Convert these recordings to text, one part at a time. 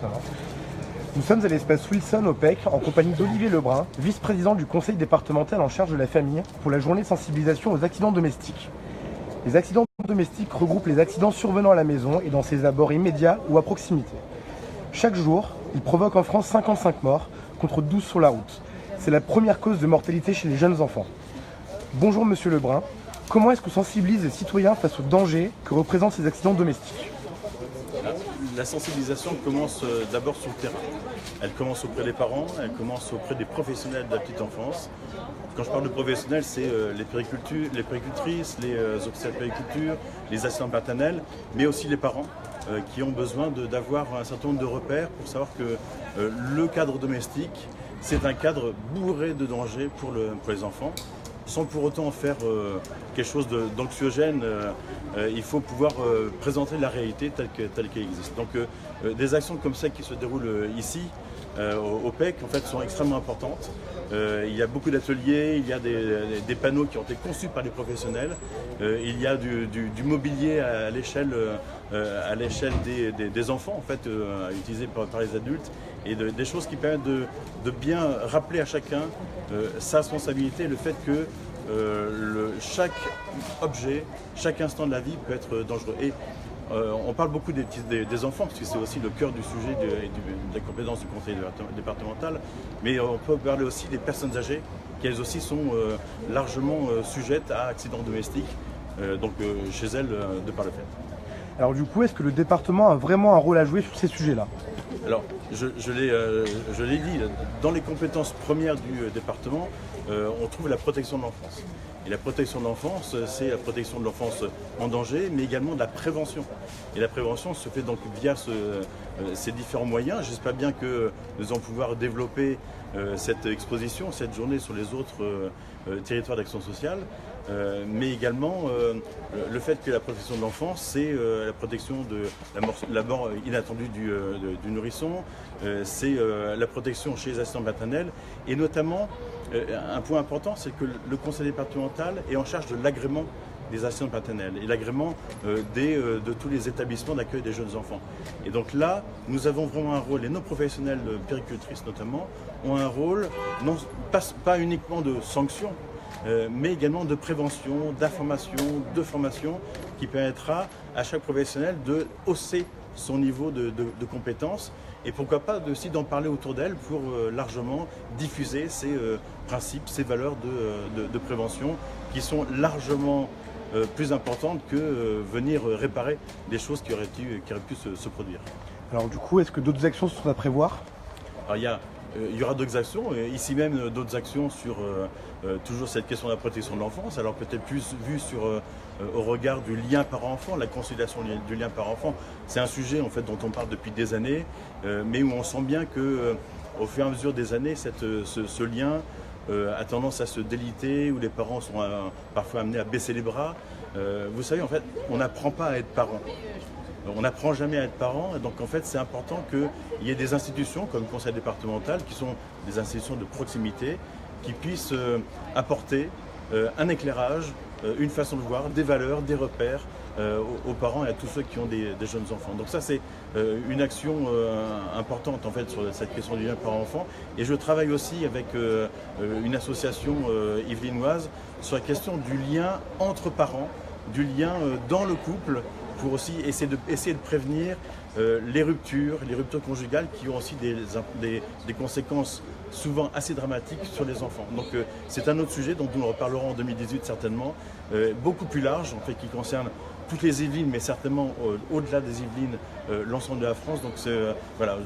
Ça va. Nous sommes à l'espace Wilson au PEC en compagnie d'Olivier Lebrun, vice-président du conseil départemental en charge de la famille pour la journée de sensibilisation aux accidents domestiques. Les accidents domestiques regroupent les accidents survenant à la maison et dans ses abords immédiats ou à proximité. Chaque jour, ils provoquent en France 55 morts contre 12 sur la route. C'est la première cause de mortalité chez les jeunes enfants. Bonjour Monsieur Lebrun, comment est-ce que sensibilise les citoyens face aux dangers que représentent ces accidents domestiques ? La sensibilisation commence d'abord sur le terrain. Elle commence auprès des parents, elle commence auprès des professionnels de la petite enfance. Quand je parle de professionnels, c'est les puéricultrices, les officiers de puériculture, les assistants maternels, mais aussi les parents qui ont besoin d'avoir un certain nombre de repères pour savoir que le cadre domestique, c'est un cadre bourré de dangers pour les enfants. Sans pour autant faire quelque chose d'anxiogène, il faut pouvoir présenter la réalité telle qu'elle existe. Donc des actions comme celles qui se déroulent ici, au PEC, en fait, sont extrêmement importantes. Il y a beaucoup d'ateliers, il y a des panneaux qui ont été conçus par les professionnels, il y a du mobilier à l'échelle des enfants, en fait, utilisé par les adultes, et des choses qui permettent de bien rappeler à chacun sa responsabilité, le fait que chaque objet, chaque instant de la vie peut être dangereux. Et on parle beaucoup des enfants, parce que c'est aussi le cœur du sujet de la compétence du conseil départemental, mais on peut parler aussi des personnes âgées, qui elles aussi sont largement sujettes à accidents domestiques, chez elles, de par le fait. Alors du coup, est-ce que le département a vraiment un rôle à jouer sur ces sujets-là ? Alors, je l'ai dit, dans les compétences premières du département, on trouve la protection de l'enfance. Et la protection de l'enfance, c'est la protection de l'enfance en danger, mais également de la prévention. Et la prévention se fait donc via ces différents moyens. J'espère bien que nous allons pouvoir développer cette exposition, cette journée sur les autres territoires d'action sociale. Mais également le fait que la protection de l'enfance, c'est la protection de la mort inattendue du nourrisson, c'est la protection chez les assistants maternels, et notamment un point important, c'est que le conseil départemental est en charge de l'agrément des assistants maternels et l'agrément de tous les établissements d'accueil des jeunes enfants. Et donc là, nous avons vraiment un rôle, et nos professionnels puéricultrices notamment, ont un rôle pas uniquement de sanction, mais également de prévention, d'information, de formation, qui permettra à chaque professionnel de hausser son niveau de compétences, et pourquoi pas aussi d'en parler autour d'elle pour largement diffuser ces principes, ces valeurs de prévention qui sont largement plus importantes que venir réparer des choses qui auraient pu se produire. Alors du coup, est-ce que d'autres actions sont à prévoir ? Alors, il y aura d'autres actions, ici même d'autres actions sur toujours cette question de la protection de l'enfance, alors peut-être plus vu au regard du lien parent-enfant, la conciliation du lien parent-enfant. C'est un sujet en fait dont on parle depuis des années, mais où on sent bien que au fur et à mesure des années, ce lien a tendance à se déliter, où les parents sont parfois amenés à baisser les bras. Vous savez, en fait, on n'apprend pas à être parent. On n'apprend jamais à être parent, et donc en fait c'est important qu'il y ait des institutions comme le conseil départemental, qui sont des institutions de proximité, qui puissent apporter un éclairage, une façon de voir, des valeurs, des repères aux parents et à tous ceux qui ont des jeunes enfants. Donc ça c'est une action importante en fait sur cette question du lien parent-enfant. Et je travaille aussi avec une association yvelinoise sur la question du lien entre parents, du lien dans le couple, pour aussi essayer de prévenir les ruptures conjugales qui ont aussi des conséquences souvent assez dramatiques sur les enfants. Donc c'est un autre sujet dont nous reparlerons en 2018 certainement, beaucoup plus large en fait, qui concerne toutes les Yvelines, mais certainement au-delà des Yvelines, l'ensemble de la France. Donc voilà,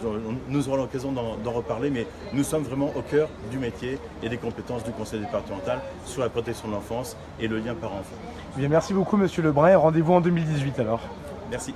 nous aurons l'occasion d'en reparler, mais nous sommes vraiment au cœur du métier et des compétences du conseil départemental sur la protection de l'enfance et le lien parent-enfant. Bien, merci beaucoup Monsieur Lebrun, et rendez-vous en 2018 alors. Merci.